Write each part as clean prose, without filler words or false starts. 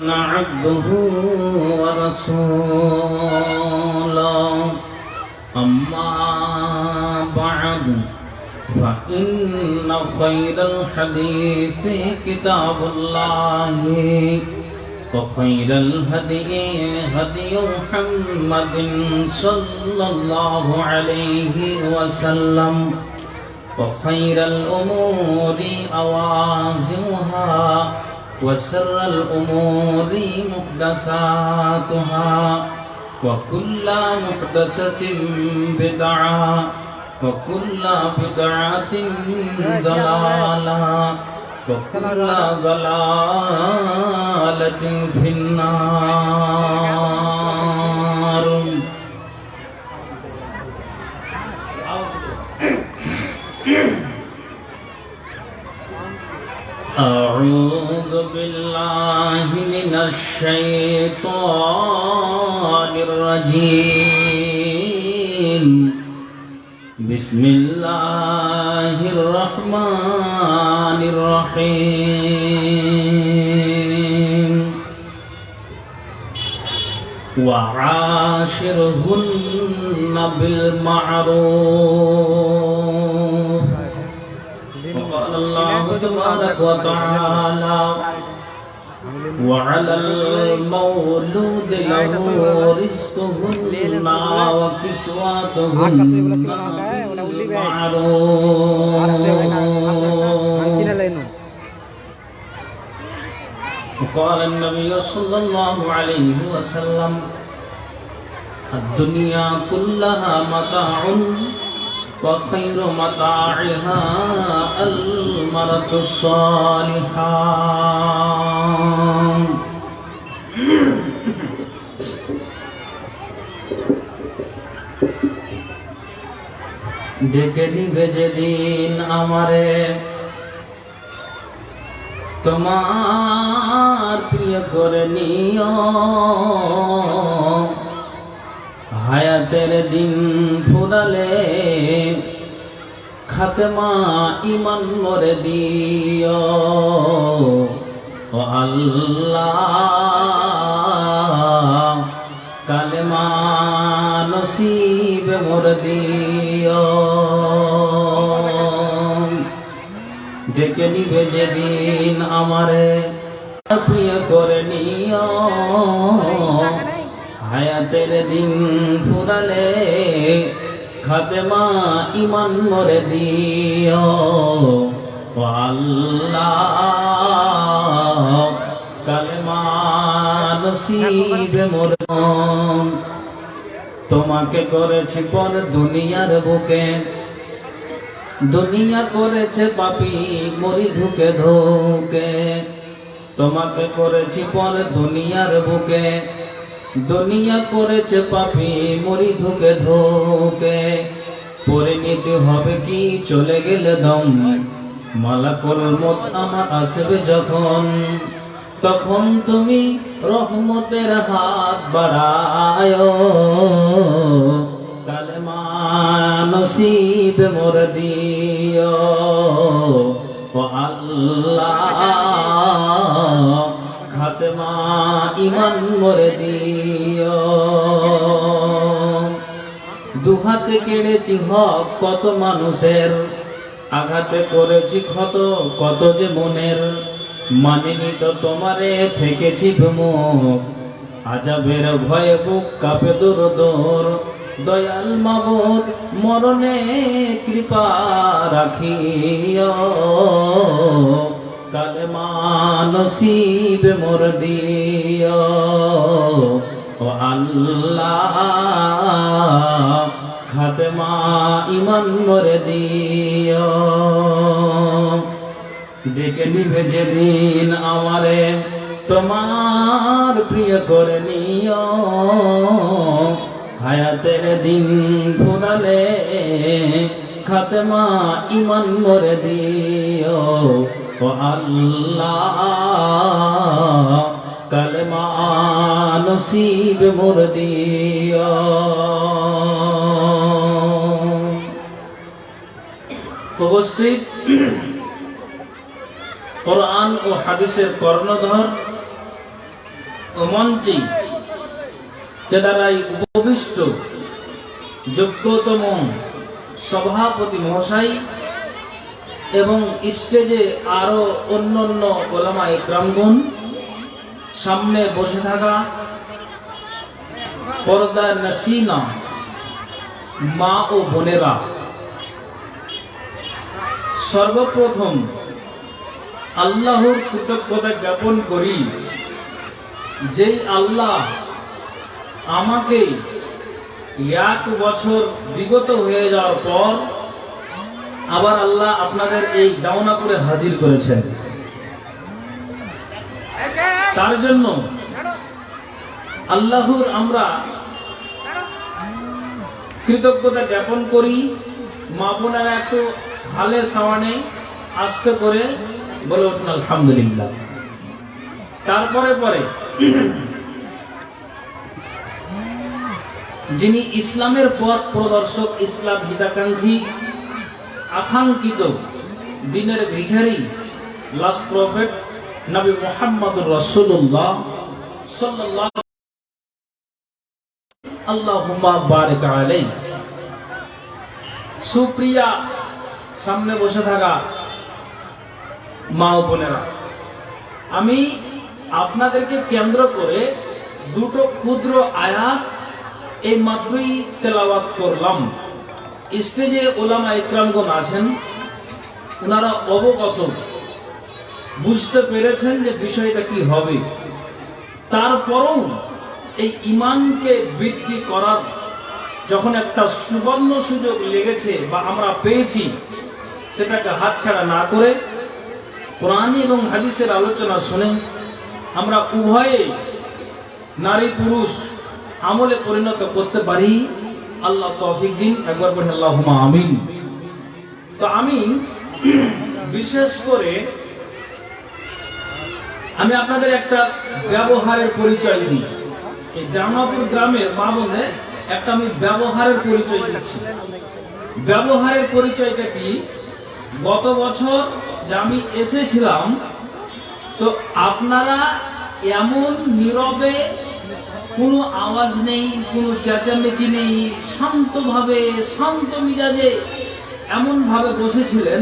عبده ورسوله أما بعد فإن خير الحديث كتاب الله وخير الهدي هدي محمد صلى الله عليه وسلم وخير الأمور أوازرها وشر الأمور محدثاتها وكل محدثة بدعة وكل بدعة ضلالة وكل ضلالة في النار. أعوذ بالله من الشيطان الرجيم. بسم الله الرحمن الرحيم. وعاشرهن بالمعروف. وقال الله تبارك وتعالى وعلى المولود له رزقهن وكسوتهن بالمعروف. وقال النبي صلى الله عليه وسلم الدنيا كلها متاع وخير متاعها المرأة الصالحة. ডেকে দিবে যেদিন আমারে তোমার প্রিয় করে নিও, হায়াতের দিন ফুরালে খাতেমা ইমান মরে দিও। ও আল্লাহ কালেমা নসিব মরে দিও। ডেকে নিবে যেদিন আমারে প্রিয় করে নিও, হায়াতের দিন ফুরালে খাতেমা ইমান মরে দিও। ও আল্লাহ কালেমা নসিব মরে। তোমাকে করেছি পর দুনিয়ার বুকে, দুনিয়া করেছে পাপী মরি ধুকে ধুকে। তোমাকে করেছি পর দুনিয়ার বুকে, দুনিয়া করেছে পাপী মরি ধুকে ধুকে। পরিণতি হবে কি চলে গেলে দম, মালাকুল মউত আমার আসবে যখন, তখন তুমি রহমতের হাত বাড়ায়ো, কালেমা নসিব মোর দিও। ও আল্লাহ খাতেমা ইমান মরে দিও। দুহাতে কেড়েছি হক কত মানুষের, আঘাতে করেছি ক্ষত কত যে মনের। মানিনি তো তোমারে থেকেছি বিমুখ, আজাবের ভয়ে বুক কাঁপে দূর দূর। দয়াল মাবুদ মরণে কৃপা রাখিও, কালেমা নসিব মোর দিও। ও আল্লাহ খাতেমা ইমান মরে দিও। ডেকে নিবে যেদিন আমারে তোমার প্রিয় করে নিও, হায়াতের দিন ফুরালে খাতেমা ইমান মরে দিও। ও আল্লাহ কালেমা নসিব মোর দিও। উপস্থিত কোরআন ও হাদিসের কর্ণধর ও মঞ্চে কেদারাই উপবিষ্ট যোগ্যতম সভাপতি মহাশয় এবং স্টেজে আরো অন্যান্য ওলামা ইকরামগণ, সামনে বসে থাকা পর্দা নসিনা মা ও বোনেরা, সর্বপ্রথম আল্লাহর কৃতজ্ঞতা জ্ঞাপন করি, যেই আল্লাহ আমাকে 1 বছর বিগত হয়ে যাওয়ার পর আবার আল্লাহ আপনাদের এই দাওনাপুরে হাজির করেছেন। তার জন্য আল্লাহর আমরা কৃতজ্ঞতা জ্ঞাপন করি। মা বোনেরা একটু হালে সাওয়ানে আস্তে করে বলে উঠুন আলহামদুলিল্লাহ। তারপরে পরে যিনি ইসলামের পথ প্রদর্শক, ইসলাম হিতাকাঙ্ক্ষী, আকাঙ্ক্ষিত দিনের ভিখারি, লাস্ট প্রফেট নবী মুহাম্মদুর রাসূলুল্লাহ সাল্লাল্লাহু আল্লাহুম্মা বারিক আলাইহি। সুপ্রিয়া সামনে বসে থাকা মা ও বোনেরা, আমি আপনাদেরকে কেন্দ্র করে দুটো ক্ষুদ্র আয়াত এই মাত্রই তেলাওয়াত করলাম। স্টেজে ওলামা ইকরামগণ আছেন, ওনারা অবগত, বুঝতে পেরেছেন যে বিষয়টা কি হবে। তারপরও এই ঈমানকে বৃদ্ধি করার যখন একটা সুবর্ণ সুযোগ লেগেছে বা আমরা পেয়েছি, সেটাকে হাতছাড়া না করে কোরআন এবং হাদিসের আলোচনা শুনে আমরা উভয়ে নারী পুরুষ আমলে পরিণত করতে পারি। আল্লাহ তৌফিক দিন। একবার বলি আল্লাহুম্মা আমিন। তো আমি বিশেষ করে আমি আপনাদের একটা ব্যবহারের পরিচয় দিই। এই দাওনাপুর গ্রামের মা বোনদের একটা আমি ব্যবহারের পরিচয় দিচ্ছি। ব্যবহারের পরিচয়টা কি? গত বছর যে আমি এসেছিলাম, তো আপনারা এমন নীরবে, কোনো আওয়াজ নেই, কোনো চেঁচামেচি নেই, শান্তভাবে, শান্ত মিজাজে এমন ভাবে বসেছিলেন,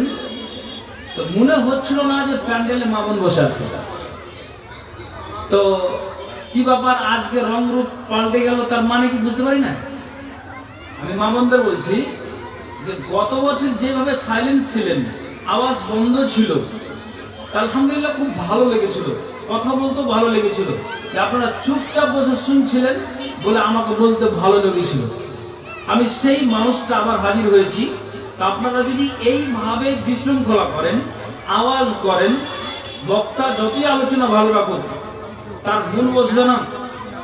তো মনে হচ্ছিল না যে প্যান্ডেলে মা বোন বসে আছে। তো কি ব্যাপার, আজকে রং রূপ পাল্টে গেল, তার মানে কি বুঝতে পারি না। আমি মা বোনদের বলছি যে গত বছর যেভাবে সাইলেন্স ছিলেন, আওয়াজ বন্ধ ছিল, আলহামদুলিল্লাহ খুব ভালো লেগেছিল, কথা বলতে ভালো লেগেছিল। আপনারা চুপচাপ বসে শুনছিলেন বলে আমাকে বলতে ভালো লেগেছিল। আমি সেই মানুষটা আবার হাজির হয়েছি। আপনারা যদি এইভাবে বিশৃঙ্খলা করেন, আওয়াজ করেন, বক্তা যতই আলোচনা ভালো রাখুন, তার গুণ বসবে না।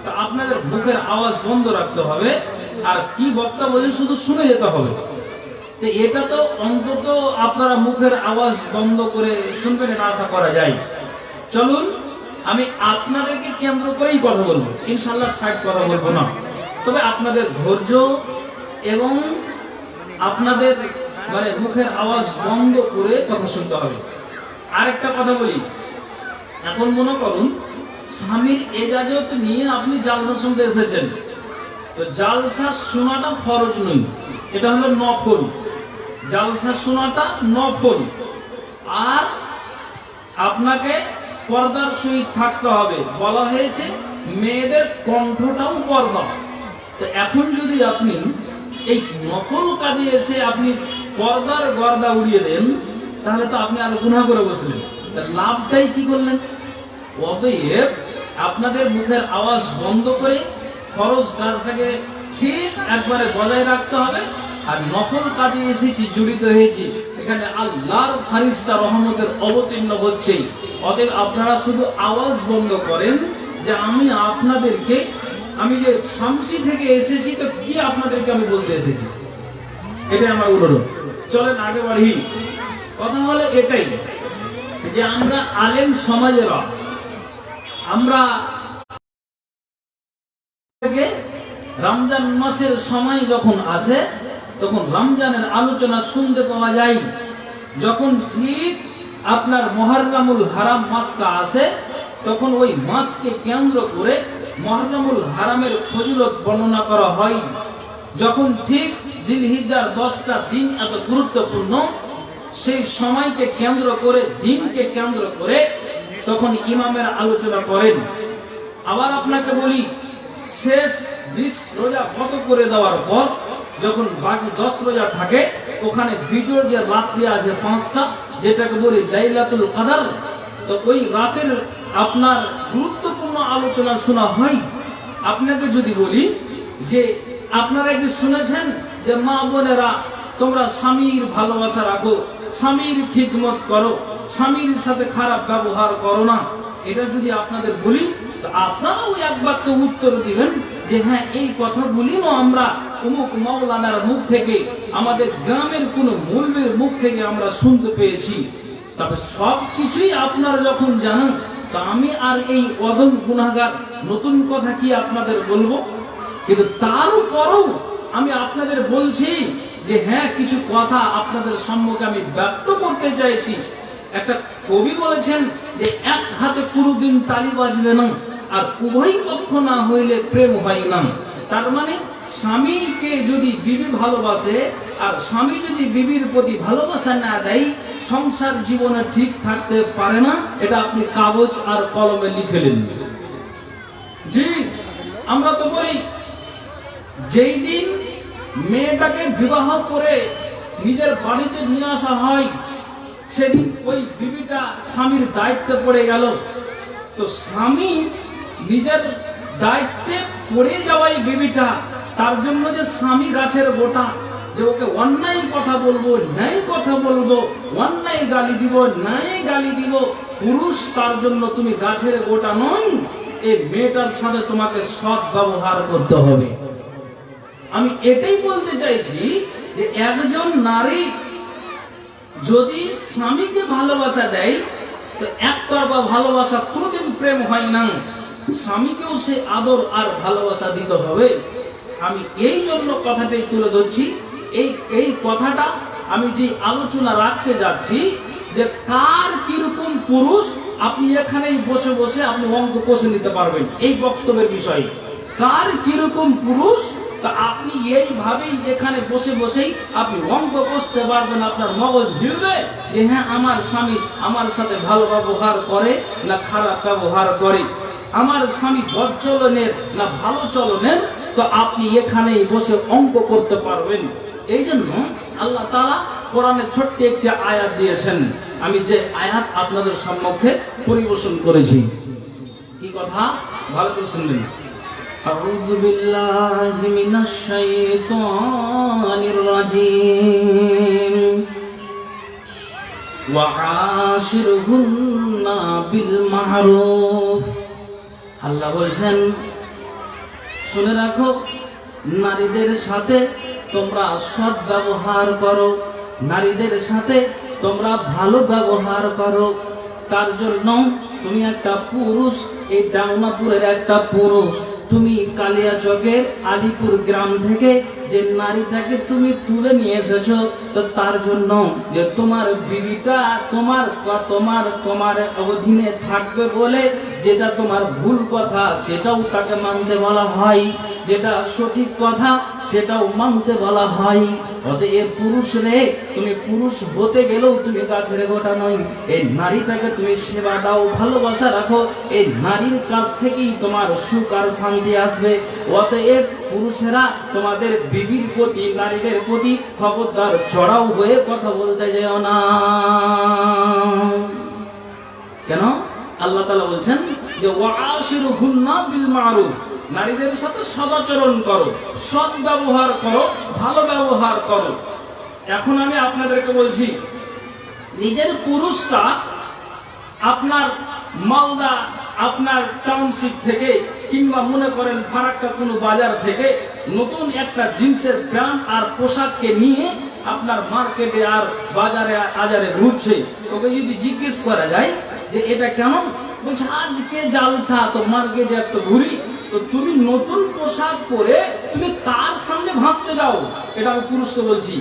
তা আপনাদের বুকের আওয়াজ বন্ধ রাখতে হবে, আর কি বক্তা বলে শুধু শুনে যেতে হবে। এটা তো অন্তত আপনারা মুখের আওয়াজ বন্ধ করে শুনবেন, এটা আশা করা যায়। চলুন, আমি আপনাদেরকে কেন্দ্র করেই কথা বলবো, ইনশাআল্লাহ সাইড কথা বলবো না। তবে আপনাদের ধৈর্য এবং আপনাদের মুখের আওয়াজ বন্ধ করে কথা শুনতে হবে। আরেকটা কথা বলি, এখন মনে করুন স্বামীর এজাজত নিয়ে আপনি জালসা শুনতে এসেছেন, তো জালসা শোনাটা ফরজ নয়, এটা হলো নফল। জালসা শোনাটা নফল, আর আপনাকে পর্দার সহিত থাকতে হবে। বলা হয়েছে মেয়েদের কণ্ঠটাও পর্দা। তো এখন যদি আপনি এই নকল কাজে এসে আপনি পর্দার গর্দা উড়িয়ে দেন, তাহলে তো আপনি আরো গুনাহ করে বসলেন। লাভটাই কি করলেন? অতএব আপনাদের মুখের আওয়াজ বন্ধ করে ফরজ কাজটাকে ঠিক একবারে বজায় রাখতে হবে। আর নকল কাজে এসেছি, জড়িত হয়েছি, এখানে আল্লাহর ফারিস্তা রহমতের অবতীর্ণ হচ্ছে। অতএব আপনারা শুধু আওয়াজ বন্ধ করেন যে আমি যে শামসি থেকে এসেছি, তো কি আপনাদেরকে আমি বলতে এসেছি, এটাই আমার অনুরোধ। চলেন আগে বাড়ি। কথা হলো এটাই যে আমরা আলেম সমাজেরা, আমরা রমজান মাসের সময় যখন আসে, তখন রমজানের আলোচনা শুনতে পাওয়া যায়। যখন ঠিক আপনার মুহররমুল হারাম মাসটা আসে, তখন ওই মাসকে কেন্দ্র করে মুহররমুল হারামের ফজিলত বর্ণনা করা হয়। যখন ঠিক জিলহিজ্জার 10টা দিন এত গুরুত্বপূর্ণ, সেই সময়কে কেন্দ্র করে, দিনকে কেন্দ্র করে তখন ইমামের আলোচনা করেন। আবার আপনাকে বলি, শেষ 20 রোজা কত করে দেওয়ার পর যখন বাকি 10 রোজা থাকে, ওখানে বিজোড় যে রাত্রি আছে 5টা, যেটাকে বলি লাইলাতুল কদর, তো ওই রাতের আপনার গুরুত্বপূর্ণ আলোচনা শোনা হয়। আপনাকে যদি বলি যে আপনারা কি শুনেছেন যে মা বোনেরা তোমরা স্বামীর ভালোবাসা রাখো, স্বামীর খিদমত করো, স্বামীর সাথে খারাপ ব্যবহার করো না, এটা যদি আপনাদের বলি, তো আপনারাও এক বাক্য উত্তর দিবেন যে হ্যাঁ, এই কথাগুলি আমরা অমুক মাওলানার মুখ থেকে, আমাদের গ্রামের কোন মৌলবীর মুখ থেকে আমরা শুনতে পেয়েছি। তবে সবকিছুই আপনারা যখন জানেন, তো আমি আর এই অদম গুনাহগার নতুন কথা কি আপনাদের বলবো? কিন্তু তারপরও আমি আপনাদের বলছি যে হ্যাঁ, কিছু কথা আপনাদের সম্মুখে আমি ব্যক্ত করতে চাইছি। একটা কবি বলেছেন যে এক হাতে কোনোদিন তালি বাজবে না, আর উভয় পক্ষ না হইলে প্রেম হয় না। তার মানে স্বামীকে যদি বিবি ভালোবাসে আর স্বামী যদি বিবির প্রতি ভালোবাসা না দেয়, সংসার জীবনে ঠিক থাকতে পারে না। এটা আপনি কাগজ আর কলমে লিখে নিন। জি, আমরা তো বলি, যেই দিন মেয়েটাকে বিবাহ করে নিজের বাড়িতে নিয়ে আসা হয়, সেদিন ওই বিবিটা স্বামীর দায়িত্বে পড়ে গেল। তো স্বামী নিজের দায়িত্বে পড়ে যাওয়াই বিবিটা, তার জন্য যে স্বামী গাছের গোটা, যে ওকে অন্যায় কথা বলবো, ন্যায় কথা বলবো, অন্যায় গালি দিব, ন্যায় গালি দিব, পুরুষ তার জন্য তুমি গাছের গোটা নয়। এই মেয়েটার সাথে তোমাকে সৎ ব্যবহার করতে হবে। আমি এটাই বলতে চাইছি যে একজন নারী যদি স্বামীকে ভালোবাসা দেয়, তো একতরফা ভালোবাসা কোনোদিন প্রেম হয় না। স্বামীকেও সে আদর আর ভালোবাসা দিতে হবে। আমি এই জন্য কথাটাই তুলে ধরছি। এই কথাটা আমি যে আলোচনা রাখতে যাচ্ছি, যে কার কিরকম পুরুষ, আপনি এখানেই বসে বসে আপনি অঙ্ক কষে নিতে পারবেন এই বক্তব্যের বিষয়ে। কার কিরকম পুরুষ, তা আপনি এইভাবেই এখানে বসে বসেই আপনি অঙ্ক কষতে পারবেন। আপনার মগজ ভিড়বে যে হ্যাঁ, আমার স্বামী আমার সাথে ভালো ব্যবহার করে না খারাপ ব্যবহার করে, আমার স্বামী বদ চলনের না ভালো চলনের, তো আপনি এখানেই বসে অঙ্ক করতে পারবেন। এই জন্য আল্লাহ তাআলা কোরআনে ছোট্ট একটি আয়াত দিয়েছেন। আমি যে আয়াত আপনাদের সম্মুখে পরিবেশন করেছি, কি কথা ভালো করে শুনবেন। আউযু বিল্লাহি মিনাশ শাইতানির রাজীম। ওয়া আশিরহুন্না বিল মা'রুফ। আল্লাহ বলেছেন, শুনে রাখো, নারীদের সাথে তোমরা সৎ ব্যবহার করো, নারীদের সাথে তোমরা ভালো ব্যবহার করো। তার জন্য তুমি একটা পুরুষ, এই ডাংমাপুরের একটা পুরুষ, তুমি কালিয়াচকের আলিপুর গ্রাম থেকে যে নারীটাকে তুমি তুলে নিয়ে এসেছো, তো তার জন্য যে তোমার বিবিটা তোমার তোমার তোমার অধীনে থাকবে বলে যেটা তোমার ভুল কথা সেটাও তাকে মানতে বলা হয়, যেটা সঠিক কথা সেটাও মানতে বলা হয়। অতএব পুরুষ রে, তুমি পুরুষ হতে গেলেও তুমি গাছের গোটা নয়। এই নারীটাকে তুমি সেবা দাও, ভালোবাসা রাখো, এই নারীর কাছ থেকেই তোমার সুখ আর শান্তি আসবে। অতএব পুরুষেরা তোমাদের বিবির প্রতি, নারীদের প্রতি খবরদার চড়াও হয়ে কথা বলতে যেও না। কেন? আল্লাহ তাআলা বলছেন যে ওয়াশিরুহুন্না বিল মা'রুফ, নারীদের সাথে সদাচরণ করো, সৎ ব্যবহার করো, ভালো ব্যবহার করো। এখন আমি আপনাদেরকে বলছি, নিজের পুরুষটা আপনার মালদা, আপনার টাউনশিপ থেকে, কিংবা মনে করেন ফারাক্কা কোনো বাজার থেকে নতুন একটা জিন্সের প্যান্ট আর পোশাককে নিয়ে আপনার মার্কেটে আর বাজারে আজারে ঘুরছে, ওকে যদি জিজ্ঞেস করা যায় যে এটা কেমন, বলছে আজকে জালসা, তো মার্কেটে একটা ঘুরি। তো তুমি নতুন পোশাক পরে তুমি কার সামনে ভাসতে যাও? এটা আমি পুরুষকে বলছি।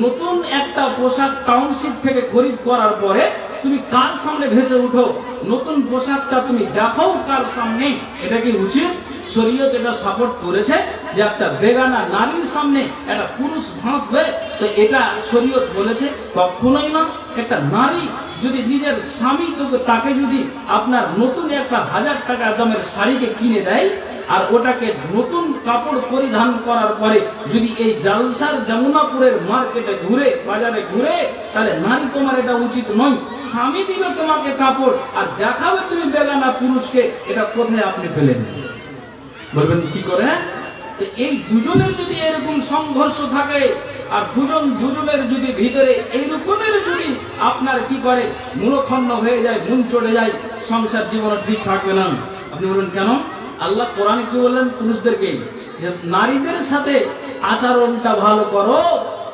নতুন একটা পোশাক টাউনশিপ থেকে খরিদ করার পরে তুমি কার সামনে ভেসে উঠো, নতুন পোশাকটা তুমি দেখাও কার সামনে। এটা কি উচিত? শরীয়ত এটা সাপোর্ট করেছে যে একটা বেগানা নারীর সামনে একটা পুরুষ ভাসবে, তো এটা শরীয়ত বলেছে? কখনোই না। একটা নারী যদি নিজের স্বামী তাকে যদি আপনার নতুন একটা 1000 টাকা দামের শাড়িকে কিনে দেয়, আর ওটাকে নতুন কাপড় পরিধান করার পরে যদি এই জালসার যমুনাপুরের মার্কেটে ঘুরে, বাজারে ঘুরে, তাহলে নারী তোমার এটা উচিত নয়। স্বামী দিবে তোমাকে কাপড় আর দেখাবে তুমি বেগানা পুরুষকে, এটা কোথায় আপনি পেলেন? বলবেন কি করে? এই দুজনের যদি এরকম সংঘর্ষ থাকে, আর দুজনের যদি ভিতরে এইরকমের যদি আপনার কি করে মূলখণ্ড হয়ে যায়, মন চড়ে যায়, সংসার জীবন ঠিক থাকবে না। আপনি বলবেন কেন? আল্লাহ কোরআনে কি বললেন? পুরুষদেরকে যে নারীদের সাথে আচরণটা ভালো করো,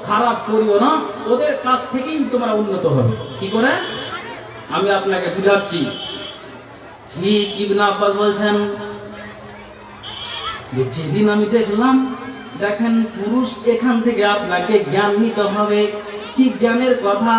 খারাপ করিও না, ওদের কাছ থেকেই তোমরা উন্নত হবে। কি করে? আমি আপনাকে বুঝাচ্ছি। ঠিক ইবনে আব্বাস বলছেন যে যেদিন আমি দেখলাম, দেখেন পুরুষ এখান থেকে আপনাকে জ্ঞান নিতে হবে। কি জ্ঞানের কথা?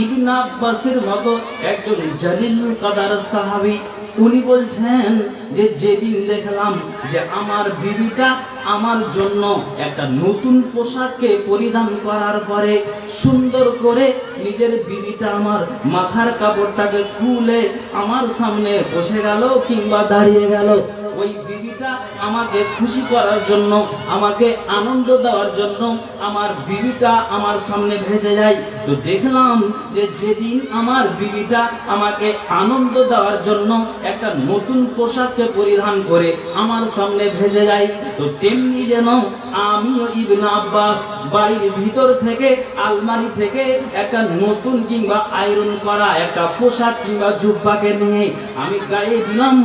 ইবনে আব্বাসের মতো একজন জালিল কাদার সাহাবী, উনি বলছেন যে যেদিন দেখলাম যে আমার বিবিটা আমার জন্য একটা নতুন পোশাককে পরিধান করার পরে সুন্দর করে নিজের বিবিটা আমার মাথার কাপড়টাকে খুলে আমার সামনে বসে গেল কিংবা দাঁড়িয়ে গেল, ওই বিবিটা আমাকে খুশি করার জন্য, আমাকে আনন্দ দেওয়ার জন্য আমার বিবিটা আমার সামনে ভেসে যায়। তো দেখলাম যে যেদিন আমার বিবিটা আমাকে আনন্দ দেওয়ার জন্য একটা নতুন পোশাককে পরিধান করে আমার সামনে ভেসে যায়, তো তেমনি যেন আমিও ইবনে আব্বাস বাড়ির ভিতর থেকে আলমারি থেকে একটা নতুন কিংবা আয়রন করা একটা পোশাক কিংবা জুব্বাকে নিয়ে আমি গায়ে দিলাম,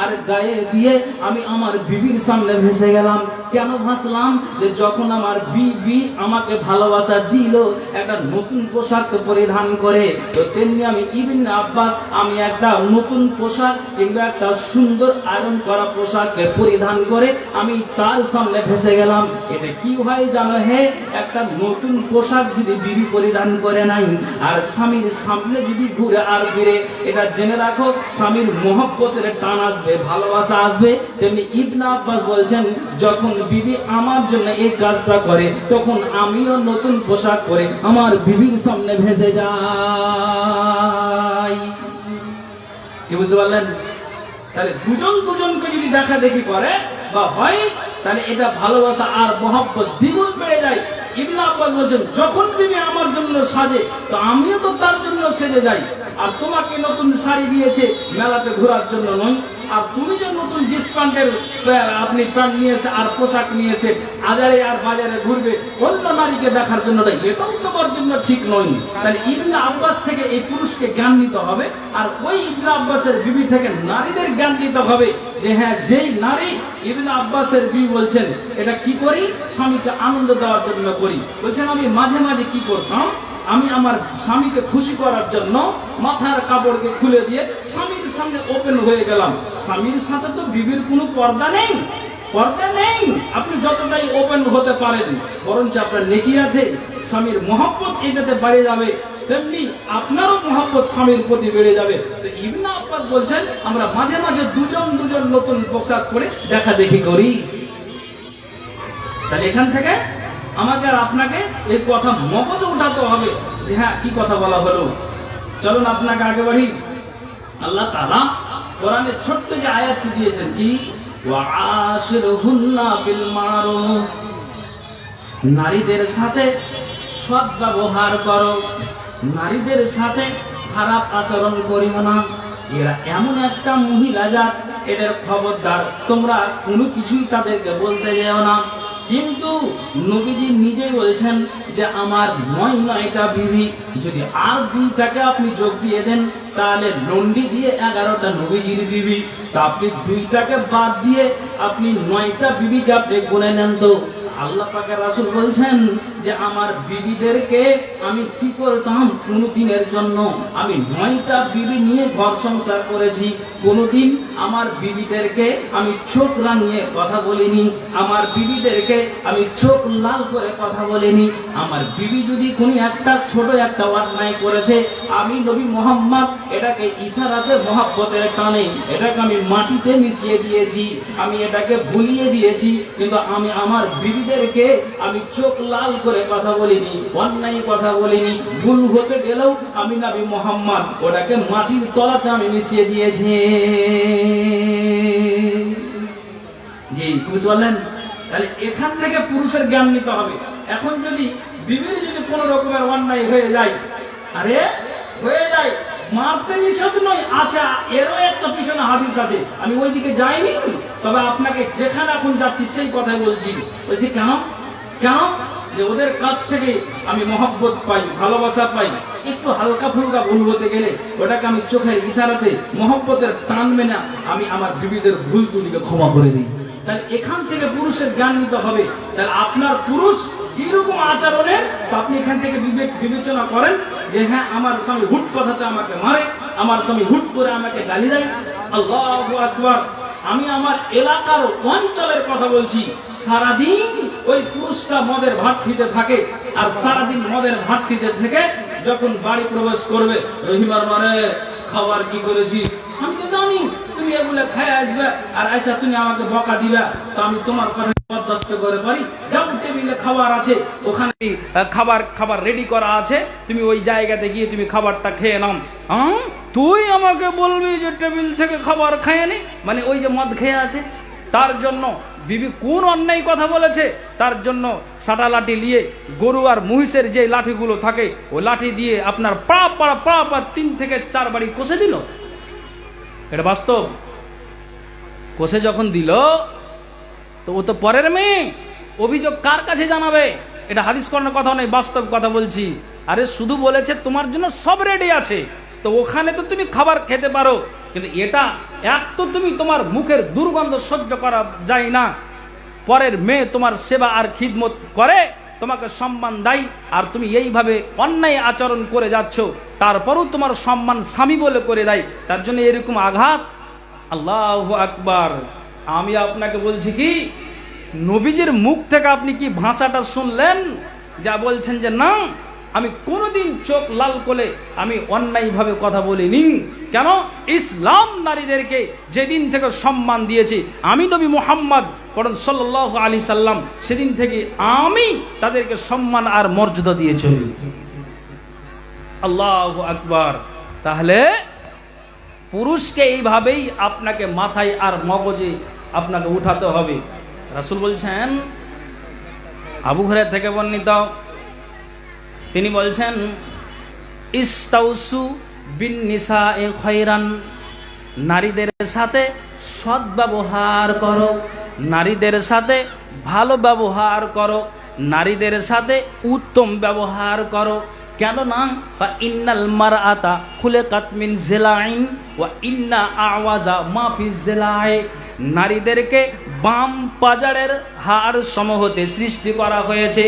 আর গায়ে দিয়ে আমি আমার বিবির সামনে ভেসে গেলাম। কেন ভাসলাম? যে যখন আমার বিবি আমাকে ভালোবাসা দিল একটা নতুন পোশাক পরিধান করে, তো তেমনি আমি ইবনে আব্বাস আমি একটা নতুন পোশাক কিংবা একটা সুন্দর আয়রন করা পোশাককে পরিধান করে আমি তার সামনে ভেসে গেলাম। এটা কি হয় জানো? হে, একটা নতুন পোশাক যদি বিবি পরিধান করে নাই আর স্বামীর সামনে যদি ঘুরে আর ফিরে, এটা জেনে রাখো স্বামীর মহব্বতের টান আসবে, ভালোবাসা আসবে। তেমনি ইবনে আব্বাস বলছেন যখন বিবি আমার জন্য এই কাজটা করে, তখন আমিও নতুন পোশাক পরে আমার বিবির সামনে ভেসে যাই। কি বুঝতে পারলেন? তাহলে দুজনকে যদি দেখা দেখি করে বা হয়, তাহলে এটা ভালোবাসা আর মহব্বত দ্বিগুণ বেড়ে যায়। ইবনে আব্বাস বলছেন যখন বিবি আমার জন্য সাজে, তো আমিও তো তার জন্য সেজে যাই। আর তোমাকে নতুন শাড়ি দিয়েছে মেলাতে ঘোরার জন্য নয়, আর তুমি যে নতুন ডিসকাউন্টের আপনি প্যান্ট নিয়েছে আর পোশাক নিয়েছে আজারে আর বাজারে ঘুরবে অন্য নারীকে দেখার জন্য, এটাও তোমার জন্য ঠিক নয়। তাহলে ইবনে আব্বাস থেকে এই পুরুষকে জ্ঞান নিতে হবে, আর ওই ইবনে আব্বাসের বিবি থেকে নারীদের জ্ঞান নিতে হবে যে হ্যাঁ, যেই নারী ইবনে আব্বাসের বিবি বলছেন এটা কি করি? স্বামীকে আনন্দ দেওয়ার জন্য করি। বলছেন আমি মাঝে মাঝে কি করতাম, আমি আমার স্বামীকে খুশি করার জন্য মাথার কাপড়কে খুলে দিয়ে স্বামীর সামনে ওপেন হয়ে গেলাম। স্বামীর সাথে তো বিবির কোনো পর্দা নেই, পর্দা নেই। আপনি যতটাই ওপেন হতে পারেন বরঞ্চ আপনার নেকি আছে, স্বামীর মহব্বত এটাতে বাড়ে যাবে, তেমনি আপনারও মহব্বত স্বামীর প্রতি বেড়ে যাবে। তো ইবনে আব্বাস বলছেন আমরা মাঝে মাঝে দুজন নতুন পোশাক পরে দেখা দেখি করি। তাহলে এখান থেকে আমাকে আর আপনাকে এই কথা মগজে উঠাতে হবে যে হ্যাঁ কি কথা বলা হলো। চলুন আপনাকে আগে বাড়ি। আল্লাহ তাআলা কোরআনে ছোট্ট যে আয়াতটি দিয়েছেন কি ওয়াআশিরহুন্না বিল মারুফ, নারীদের সাথে সৎ ব্যবহার করো, নারীদের সাথে খারাপ আচরণ করিও না। এরা এমন একটা মহিলা জাত, এদের খবরদার তোমরা কোনো কিছুই তাদেরকে বলতে যেও না। কিন্তু নবীজি নিজেই বলছেন যে আমার 9টা বিবি, যদি আর 2টাকে আপনি যোগ দিয়ে দেন তাহলে লন্ডি দিয়ে 11টা নবীজির বিবি, তা আপনি 2টাকে বাদ দিয়ে আপনি 9টা বিবিকে আপনি গুনে নেন, তো আল্লাহ পাকের রাসূল বলছেন যে আমার বিবিদেরকে আমি কি করতাম, কোনদিনের জন্য আমি 9টা বিবি নিয়ে ঘর সংসার করেছি, কোনদিন আমার বিবিদেরকে আমি চোখ রাঙিয়ে কথা বলিনি, আমার বিবিদেরকে আমি চোখ লাল করে কথা বলিনি। আমার বিবি যদি কোনো একটা ছোট একটা অন্যায় করেছে, আমি নবী মুহাম্মদ এটাকে ইশারাতে মহব্বতের টানে এটাকে আমি মাটিতে মিশিয়ে দিয়েছি, আমি এটাকে ভুলিয়ে দিয়েছি, কিন্তু আমি আমার বিবিদেরকে আমি চোখ লাল করে কথা বলিনি, অন্যায় কথা বলিনি। ভুল হতে গেলেও আমি নবী মুহাম্মদ ওটাকে মাটির তলাতে আমি মিশিয়ে দিয়েছি। জি, বুঝতে পারলেন? তাহলে এখান থেকে পুরুষের জ্ঞান নিতে হবে। এখন যদি বিবির যদি কোন রকমের অন্যায় হয়ে যায়, আরে হয়ে যায়, মারতে নিষেধ নয়, আচ্ছা এরও একটা পিছনে হাদিস আছে, আমি ওই দিকে যাইনি, তবে আপনাকে যেখানে এখন যাচ্ছি সেই কথাই বলছি। বলছি কেন? কেন? যে ওদের কাছ থেকে আমি মহব্বত পাই, ভালোবাসা পাই। একটু হালকা ফুলকা ভুল হতে গেলে ওটাকে আমি চোখের ইশারাতে মহব্বতের টান মেনে আমি আমার বিবিদের ভুল ত্রুটিকে ক্ষমা করে দিই। তাহলে এখান থেকে পুরুষের জ্ঞান নিতে হবে। তাহলে আপনার পুরুষ কিরকম আচরণের, আপনি এখান থেকে বিবেচনা করেন যে হ্যাঁ আমার স্বামী হুট কথাতে আমাকে মারে, আমার স্বামী হুট করে আমাকে গালি দেয়। আল্লাহু আকবার। আমি আমার এলাকার অঞ্চলের কথা বলছি, সারাদিন ওই পুরুষটা মদের ভাট্টিতে থাকে, আর সারাদিন মদের ভাট্টিতে থেকে যখন বাড়ি প্রবেশ করবে, রহিমার মানে খাবার কি করেছিস, আমি তো জানি তুমি এগুলো খেয়ে আসবে, আর আইসা তুমি আমাকে বকা দিবে, তো আমি তোমার কথা বরদাস্ত করে পারি। যেমন টেবিলে খাবার আছে, ওখানে খাবার রেডি করা আছে, তুমি ওই জায়গাতে গিয়ে তুমি খাবারটা খেয়ে নাও। তুই আমাকে বলবি যে টেবিল থেকে খাবার খেয়ে নি, মানে ওই যে মদ খেয়ে আছে, তার জন্য বিবি কোন অন্যায় কথা বলেছে, তার জন্য সাটা লাঠি নিয়ে গরু আর মহিষের যে লাঠিগুলো থাকে ওই লাঠি দিয়ে আপনার পা 3 থেকে 4 বাড়ি কষে দিল। এটা বাস্তব। কষে যখন দিল তো ও তো পরের মেয়ে, অভিযোগ কার কাছে জানাবে? এটা হাদিস করার কথা নয়, বাস্তব কথা বলছি। আরে শুধু বলেছে তোমার জন্য সব রেডি আছে, তো ওখানে তো তুমি খাবার খেতে পারো, কিন্তু এটা এক তো তুমি তোমার মুখের দুর্গন্ধ সহ্য করা যায় না, পরের মেয়ে তোমার সেবা আর খিদমত করে, তোমাকে সম্মান দেয়, আর তুমি এইভাবে অন্যায় আচরণ করে যাচ্ছ, তারপরও তোমার সম্মান স্বামী বলে করে দেয়, তার জন্য এরকম আঘাত। আল্লাহু আকবার। আমি আপনাকে বলছি কি, নবীজির মুখ থেকে আপনি কি ভাষাটা শুনলেন, যা বলছেন যে না আমি কোনোদিন চোখ লাল করে আমি অন্যায়ভাবে কথা বলিনি। কেন? ইসলাম নারীদেরকে যেদিন থেকে সম্মান দিয়েছি, আমি নবী মুহাম্মদ সাল্লাল্লাহু আলাইহি সাল্লাম, সেদিন থেকে আমি তাদেরকে সম্মান আর মর্যাদা দিয়ে চলি। আল্লাহু আকবার। তাহলে পুরুষকে এইভাবেই আপনাকে মাথায় আর মগজে আপনাকে উঠাতে হবে। রাসূল বলছেন, আবু হুরায়রা থেকে বর্ণিত, তিনি বলছেন ইস্তাউসু বিন নিসায়ে খায়রান, নারীদের সাথে সদ্ব্যবহার করো, নারীদের সাথে ভালো ব্যবহার করো, নারীদের সাথে উত্তম ব্যবহার করো। কেন না? ইন্নাল মারআতা খুলিকাত মিন জিলাইন ওয়া ইন্না আওয়াদা মা ফি জিলাই, নারীদেরকে বাম পাজারের হাড় সমূহতে সৃষ্টি করা হয়েছে।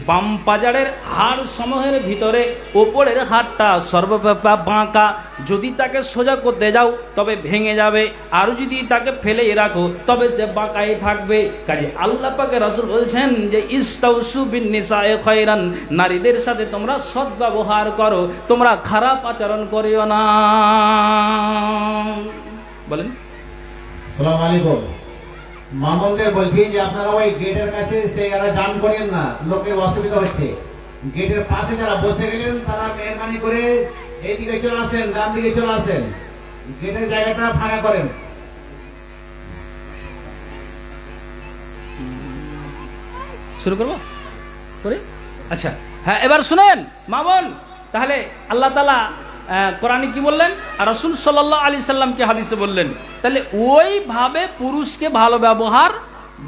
বাম পাজারের হাড় সমূহের ভিতরে ওপরের হাড়টা সর্বব্যাপী বাঁকা, যদি তাকে সোজা করতে যাও তবে ভেঙে যাবে, আর যদি তাকে ফেলে রাখো তবে সে বাঁকাই থাকবে। কাজে আল্লাহ পাকের রাসূল বলছেন যে ইস্তাউসু বিন নিসায়ে খায়রান, নারীদের সাথে তোমরা সদ্ব্যবহার করো, তোমরা খারাপ আচরণ করিও না। বলেন। আসসালামু আলাইকুম। মামুনদের বলছি যে আপনারা ওই গেটের কাছে সে যারা জাম করেন না, লোকের অসুবিধা হচ্ছে, গেটের পাশে যারা বসে গেলেন তারা মেহরবানি করে এইদিকে চলে আসেন, ডান দিকে চলে আসেন, গেটের জায়গাটা ফাঁকা করেন। শুরু করবো করে? আচ্ছা হ্যাঁ, এবার শুনেন মা বোন, তাহলে আল্লাহ তাআলা কোরআনে কি বললেন আর রাসূল সাল্লাল্লাহু আলাইহি সাল্লামকে হাদিসে বললেন, তাহলে ওইভাবে পুরুষকে ভালো ব্যবহার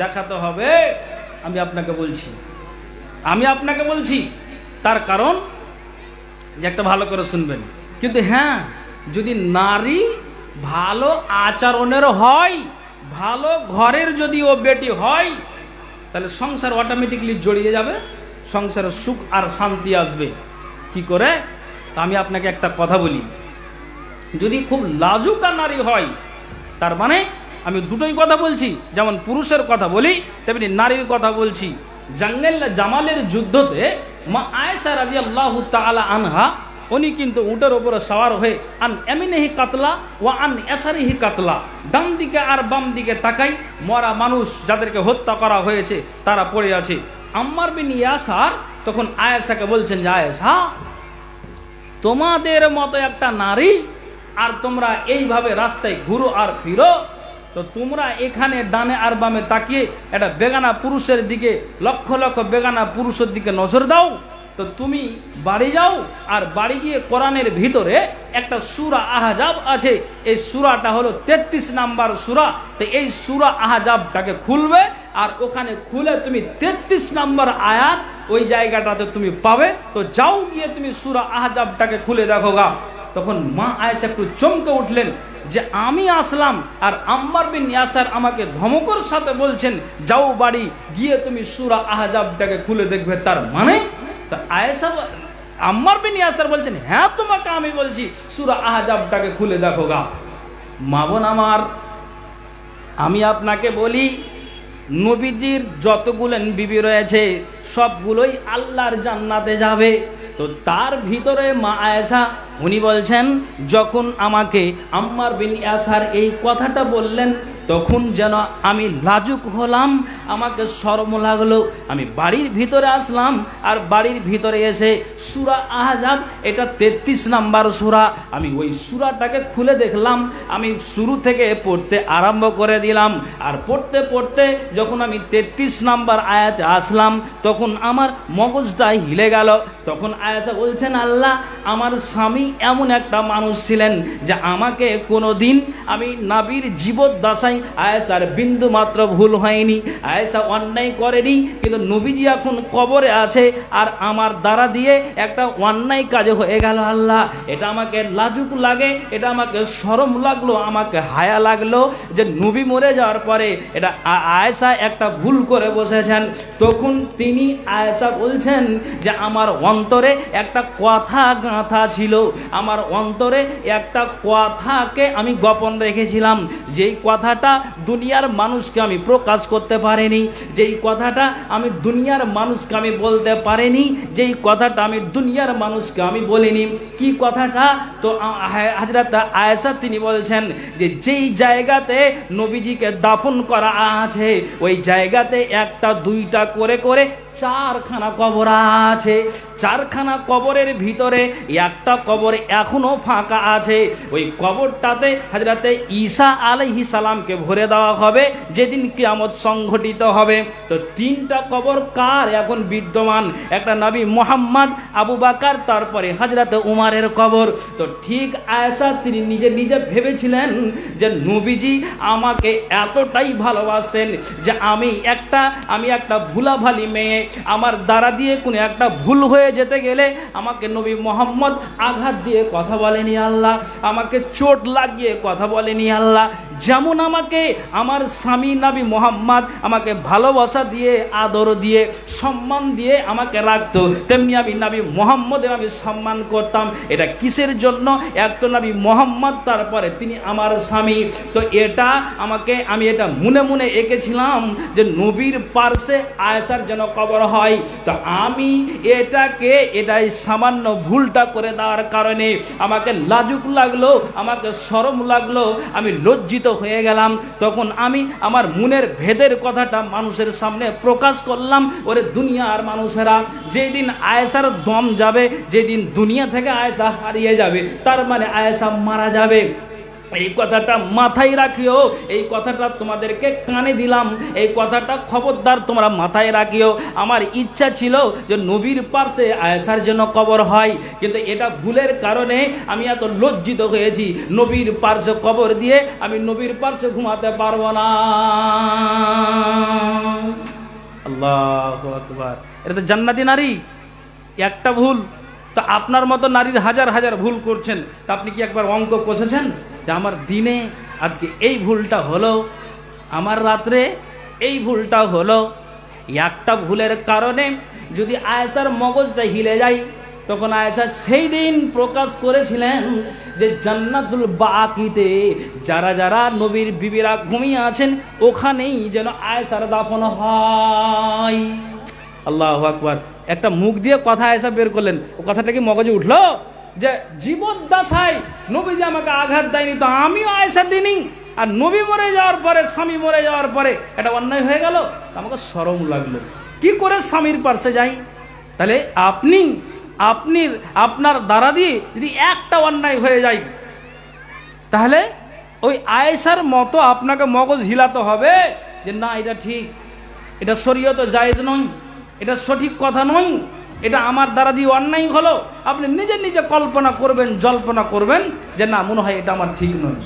দেখাতে হবে। আমি আপনাকে বলছি তার কারণ যে একটা ভালো করে শুনবেন, কিন্তু হ্যাঁ যদি নারী ভালো আচরণের হয়, ভালো ঘরের যদি ও বেটি হয়, তাহলে সংসার অটোমেটিকলি জড়িয়ে যাবে, সংসারে সুখ আর শান্তি আসবে। কি করে? তা আমি আপনাকে একটা কথা বলি, যদি খুব লাজুকা নারী হয়, তার মানে আমি দুটোই কথা বলছি, যেমন পুরুষের কথা বলি তেমনি নারীর কথা বলছি। জামালের যুদ্ধতে মা আয়েশা রাদিয়াল্লাহু তাআলা আনহা, উনি কিন্তু উটের উপরে সওয়ার হয়ে আন এমিনেহি কাতলা ওয়া আন এসারিহি কাতলা, ডান দিকে আর বাম দিকে তাকাই মরা মানুষ যাদেরকে হত্যা করা হয়েছে তারা পড়ে আছে। আম্মার বিন ইয়াসার তখন আয়েশাকে বলছেন যে আয়েশা, তোমাদের মতো একটা নারী আর তোমরা এইভাবে রাস্তায় ঘুরো আর ফিরো, তো তোমরা এখানে ডানে আর বামে তাকিয়ে একটা বেগানা পুরুষের দিকে, লক্ষ লক্ষ বেগানা পুরুষের দিকে নজর দাও, তো তুমি বাড়ি যাও আর বাড়ি গিয়ে কোরআনের ভিতরে একটা সূরা আহজাব আছে, এই সূরাটা হলো 33 নাম্বার সূরা, তো এই সূরা আহজাবটাকে খুলবে আর ওখানে খুলে তুমি 33 নাম্বার আয়াত ওই জায়গাটাতে তুমি পাবে, তো যাও গিয়ে তুমি সূরা আহজাবটাকে খুলে দেখো গা। তখন মা আয়েশা একটু চমকে উঠলেন যে আমি আসলাম আর আম্মার বিন ইয়াসার আমাকে ধমকের সাথে বলছেন যাও বাড়ি গিয়ে তুমি সূরা আহজাবটাকে খুলে দেখবে, তার মানে তা আয়েশা আম্মার বিন ইয়াসার বলছেন হ্যাঁ তোমাকে আমি বলছি সূরা আহজাবটাকে খুলে দেখো গা। মা বোন আমার, আমি আপনাকে বলি নবীজির যতগুলো বিবি রয়েছে সবগুলোই আল্লাহর জান্নাতে যাবে, তো তার ভিতরে মা আয়েশা উনি বলছেন যখন আমাকে আম্মার বিন ইয়াসার এই কথাটা বললেন তখন যেন আমি লাজুক হলাম, আমাকে শরম লাগলো। আমি বাড়ির ভিতরে আসলাম আর বাড়ির ভিতরে এসে সূরা আহজাব, এটা 33 নাম্বার সূরা, আমি ওই সূরাটাকে খুলে দেখলাম, আমি শুরু থেকে পড়তে আরম্ভ করে দিলাম। আর পড়তে পড়তে যখন আমি 33 নাম্বার আয়াতে আসলাম তখন আমার মগজটা হিলে গেল। তখন আয়েশা বলছেন আল্লাহ, আমার স্বামী এমন একটা মানুষ ছিলেন যে আমাকে কোনোদিন আমি নবীর জীবদ্দশায় আয়েশার বিন্দু মাত্র ভুল হয়নি, আয়েশা অন্যায় করেনি, কিন্তু নবীজি এখন কবরে আছে আর আমার দ্বারা দিয়ে একটা অন্যায় কাজ হয়ে গেল। আল্লাহ, এটা আমাকে লাজুক লাগে, এটা আমাকে শরম লাগলো, আমাকে হায়া লাগলো যে নবী মরে যাওয়ার পরে এটা আয়েশা একটা ভুল করে বসেছেন। তখন তিনি আয়েশা বলছেন যে আমার অন্তরে একটা কথা গাঁথা ছিল, আমার অন্তরে একটা কথাকে আমি গোপন রেখেছিলাম, যেই কথাটা দুনিয়ার মানুষকে আমি প্রকাশ করতে পারিনি, যেই কথাটা আমি দুনিয়ার মানুষকে আমি বলতে পারিনি, যেই কথাটা আমি দুনিয়ার মানুষকে আমি বলিনি। কি কথাটা? তো হযরত আয়েশা তিনি বলছেন যে যেই জায়গাতে নবীজিকে দাফন করা আছে ওই জায়গাতে একটা দুইটা করে করে 4খানা কবর আছে, 4খানা কবরের ভিতরে একটা কবর এখনো ফাঁকা আছে, ওই কবরটাতে হযরতে ঈসা আলাইহিস সালামকে ভরে দেওয়া হবে যেদিন কিয়ামত সংঘটিত হবে। তো 3টা কবর কার এখন বিদ্যমান? একটা নবী মুহাম্মদ, আবু বকর, তারপরে হযরতে উমরের কবর। তো ঠিক আয়েশা তিনি নিজে নিজে ভেবেছিলেন যে নবীজি আমাকে এতটাই ভালোবাসতেন যে আমি একটা ভুলাভালি মেয়ে, আমার দ্বারা দিয়ে কোনো একটা ভুল হয়ে যেতে গেলে আমাকে নবী মুহাম্মদ আঘাত দিয়ে কথা বলেনি আল্লাহ, আমাকে চোট লাগিয়ে কথা বলেনি আল্লাহ। যেমন আমাকে আমার স্বামী নবী মুহাম্মদ আমাকে ভালোবাসা দিয়ে, আদর দিয়ে, সম্মান দিয়ে আমাকে রাখতো, তেমনি আমি নবী মুহাম্মদের আমি সম্মান করতাম। এটা কিসের জন্য? এক তো নবী মুহাম্মদ, তারপরে তিনি আমার স্বামী। তো এটা আমি এটা মনে মনে এঁকেছিলাম যে নবীর পার্শ্বে আয়েশার যেন কবর হয়। তো আমি এটাই সামান্য ভুলটা করে দেওয়ার কারণে আমাকে লাজুক লাগলো, আমাকে শরম লাগলো, আমি লজ্জিত হয়ে গেলাম। তখন আমি আমার মনের ভেদের কথাটা মানুষের সামনে প্রকাশ করলাম। ওরে দুনিয়ার মানুষেরা, যেদিন আয়েশার দম যাবে, যেদিন দুনিয়া থেকে আয়েশা হারিয়ে যাবে, তার মানে আয়েশা মারা যাবে। এই কথাটা মাথায় রাখিও, এই কথাটা তোমাদেরকে কানে দিলাম, এই কথাটা খবরদার তোমরা মাথায় রাখিও। আমার ইচ্ছা ছিল যে নবীর পার্শ্বে আয়েশার জন্য কবর হয়, কিন্তু এটা ভুলের কারণে আমি এত লজ্জিত হয়েছি। নবীর পার্শ্বে কবর দিয়ে আমি নবীর পার্শ্বে ঘুমাতে পারবো না। আল্লাহু আকবার। এটা তো জান্নাতি নারী, একটা ভুল। তো আপনার মতো নারীর হাজার হাজার ভুল করছেন, তা আপনি কি একবার অঙ্ক কষেছেন যে আমার দিনে আজকে এই ভুলটা হলো, আমার রাত্রে এই ভুলটা হলো, একটা ভুলের কারণে যদি আয়েশার মগজটা হিলে যায়, তখন আয়েশা সেই দিন প্রকাশ করেছিলেন যে জান্নাতুল বাকিতে যারা যারা নবীর বিবিরা ঘুমিয়ে আছেন ওখানেই যেন আয়েশার দাফন হয়। আল্লাহু আকবার। একটা মুখ দিয়ে কথা আয়েশা বের করলেন, ও কথাটা কি মগজে উঠলো যে জীবদ্দশায় নবীজি আমাকে আঘাত দেয়নি তো আমিও আয়েশা দিইনি, আর নবী মরে যাওয়ার পরে, স্বামী মরে যাওয়ার পরে এটা অন্যায় হয়ে গেল, আমাকে শরম লাগলো, কি করে স্বামীর পাশে যাই? তাহলে আপনার দ্বারা দিয়ে যদি একটা অন্যায় হয়ে যায়, তাহলে ওই আয়েশার মতো আপনাকে মগজ হিলাতে হবে যে না এটা ঠিক, এটা শরীয়ত জায়েজ নয়, এটা সঠিক কথা নয়, এটা আমার দ্বারা দিয়ে অন্যায় হলো। আপনি নিজে নিজে কল্পনা করবেন, জল্পনা করবেন যে না মনে হয় এটা আমার ঠিক নয়।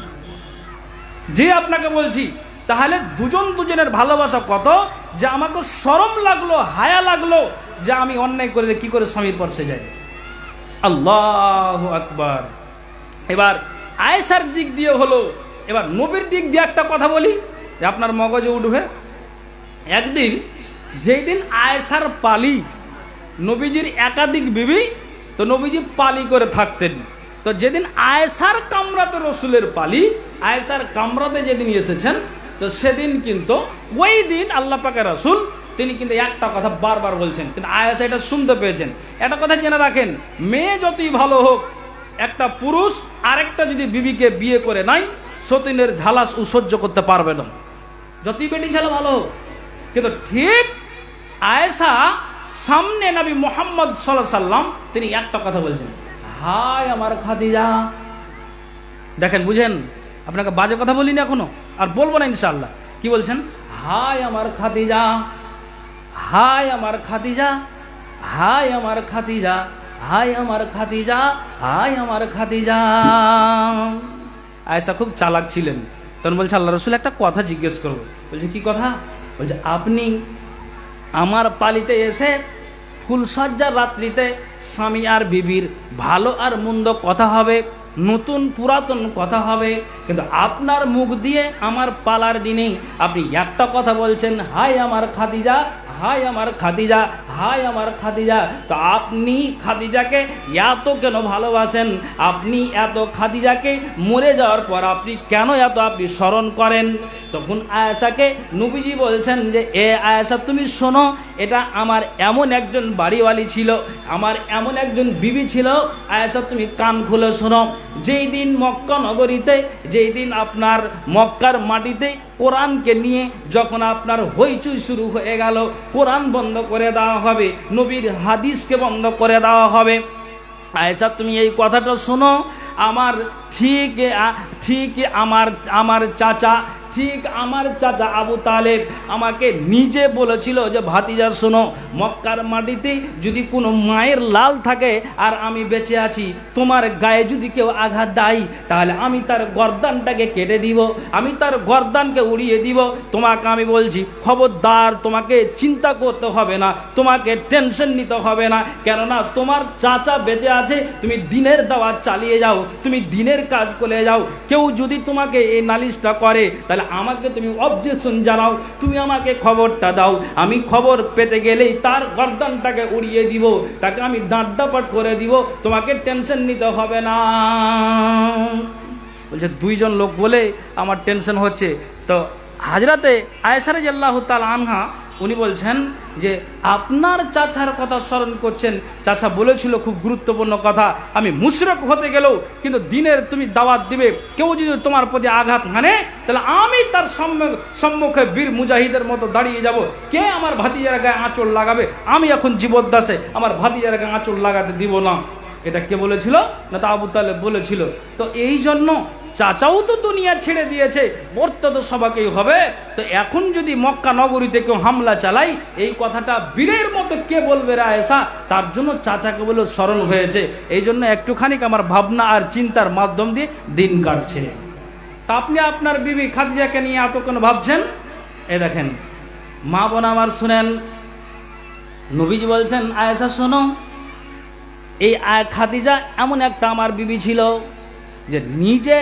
যে আপনাকে বলছি, তাহলে দুজন দুজনের ভালোবাসা কত, যে আমাকে শরম লাগলো, হায়া লাগলো যে আমি অন্যায় করে কি করে স্বামীর পাশে যাই। আল্লাহু আকবার। এবার আয়েশার দিক দিয়ে হলো, এবার নবীর দিক দিয়ে একটা কথা বলি যে আপনার মগজে উঠবে। একদিন যেই দিন আয়েশার পালি, নবীজির একাধিক বিবি, তো নবীজি পালি করে থাকতেন। তো যেদিন আয়েশার কামরাতে রসুলের পালি, আয়েশার কামরাতে যেদিন এসেছেন, তো সেদিন কিন্তু ওই দিন আল্লাহ পাকের রাসূল তিনি কিন্তু একটা কথা বারবার বলছেন, কিন্তু আয়েশা এটা শুনতে পেয়েছেন। একটা কথা জেনে রাখেন, মেয়ে যতই ভালো হোক, একটা পুরুষ আরেকটা যদি বিবিকে বিয়ে করে নাই, সতীনের ঝালাস সহ্য করতে পারবে না, যতই বেটি ছেলে ভালো হোক। কিন্তু ঠিক আয়েশা সামনে নবী মুহাম্মদ সাল্লাল্লাহু আলাইহি সাল্লাম তিনি একটা কথা বলছেন, হায় আমার খাদিজা। দেখেন, বুঝেন, আপনাকে বাজে কথা বলিনি এখনো, আর বলবো না ইনশাআল্লাহ। কি বলছেন? হায় আমার খাদিজা, হায় আমার খাদিজা, হায় আমার খাদিজা, হায় আমার খাদিজা, হায় আমার খাদিজা। আয়েশা খুব চালাক ছিলেন, তখন বলছে আল্লাহ রাসূল একটা কথা জিজ্ঞেস করবো। বলছে কি কথা? বলছে আপনি আমার পালিতে এসে ফুলসজ্জার রাত্রিতে স্বামী আর বিবির ভালো আর মন্দ কথা হবে, নতুন পুরাতন কথা হবে, কিন্তু আপনার মুখ দিয়ে আমার পালার দিনেই আপনি একটা কথা বলছেন, হায় আমার খাদিজা, হায় আমার খাদিজা, হায় আমার খাদিজা। তো আপনি খাদিজাকে এত কেন ভালোবাসেন? আপনি এত খাদিজাকে মরে যাওয়ার পর আপনি কেন এত আপনি স্মরণ করেন? তখন আয়েশাকে নবীজি বলছেন যে এ আয়েশা তুমি শোনো, এটা আমার এমন একজন বাড়িওয়ালি ছিল, আমার এমন একজন বিবি ছিল। আয়েশা তুমি কান খুলে শোনো, যেই দিন মক্কা নগরীতে, যেই দিন আপনার মক্কার মাটিতে কোরআনকে নিয়ে যখন আপনার হইচই শুরু হয়ে গেল, কোরআন বন্ধ করে দেওয়া হবে, নবীর হাদিসকে বন্ধ করে দেওয়া হবে। আয়েশা তুমি এই কথাটা শোনো, আমার ঠিক আমার চাচা, ঠিক আমার চাচা আবু তালেব আমাকে নিজে বলেছিল যে ভাতিজা শোনো, মক্কার মাটিতে যদি কোনো মায়ের লাল থাকে আর আমি বেঁচে আছি, তোমার গায়ে যদি কেউ আঘাত দেয়, তাহলে আমি তার গর্দানটাকে কেটে দিব, আমি তার গর্দানকে উড়িয়ে দিব। তোমাকে আমি বলছি খবরদার, তোমাকে চিন্তা করতে হবে না, তোমাকে টেনশন নিতে হবে না, কেননা তোমার চাচা বেঁচে আছে, তুমি দিনের দাওয়াত চালিয়ে যাও, তুমি দিনের কাজ করে যাও। কেউ যদি তোমাকে এই নালিশটা করে, তাহলে আমাকে তুমি অবজেকশন জানাও, তুমি আমাকে খবরটা দাও, আমি খবর পেতে গেলেই তার গর্দানটাকে উড়িয়ে দিব, তাকে আমি দাঁড়াপাট করে দিব, তোমাকে টেনশন নিতে হবে না। বলছে দুইজন লোক বলে আমার টেনশন হচ্ছে। তো হাজরাতে আয়েশা রাদিয়াল্লাহু তাআলা আনহা উনি বলছেন যে আপনার চাচার কথা স্মরণ করছেন, চাচা বলেছিল খুব গুরুত্বপূর্ণ কথা, আমি মুশরিক হতে গেলেও কিন্তু দিনের তুমি দাওয়াত দিবে, কেউ যদি তোমার প্রতি আঘাত হানে তাহলে আমি তার সম্মুখে বীর মুজাহিদের মতো দাঁড়িয়ে যাব। কে আমার ভাতিজার গায়ে আঁচড় লাগাবে? আমি এখন জীবদ্দশে আমার ভাতিজার গায়ে আঁচড় লাগাতে দিব না। এটা কে বলেছিল? না তা আবু তালেব বলেছিল। তো এই জন্য চাচাও তো দুনিয়া ছেড়ে দিয়েছে, মরতে তো সবাকেই হবে। তো এখন যদি মক্কা নগরীতে কেউ হামলা চালাই, এই কথাটা বীরের মতো কে বলবে রে আয়েশা? তার জন্য চাচাকে বলে স্মরণ হয়েছে। এই জন্য একটুখানি আমার ভাবনা আর চিন্তার মাধ্যম দিয়ে দিন কাটছে। তা আপনি আপনার বিবি খাদিজাকে নিয়ে এত কেন ভাবছেন? এই দেখেন মা বোন আমার শুনেন, নবীজি বলছেন আয়েশা শোনো, এই খাদিজা এমন একটা আমার বিবি ছিল যে নিজে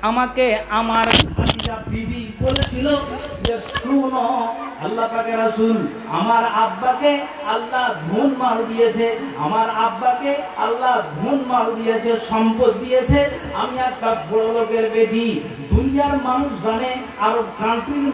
আমাকে আমার খাদিজা বিবি বলেছিল যে শুনো আল্লাহ পাকের রাসূল, আমার আব্বাকে আল্লাহ ধন মাল দিয়েছে, আমার আব্বাকে আল্লাহ ধন মাল দিয়েছে, সম্পদ দিয়েছে, আমি একটা বড় লোকের বেটি। দুনিয়ার মানুষ জানে আরব কান্ট্রি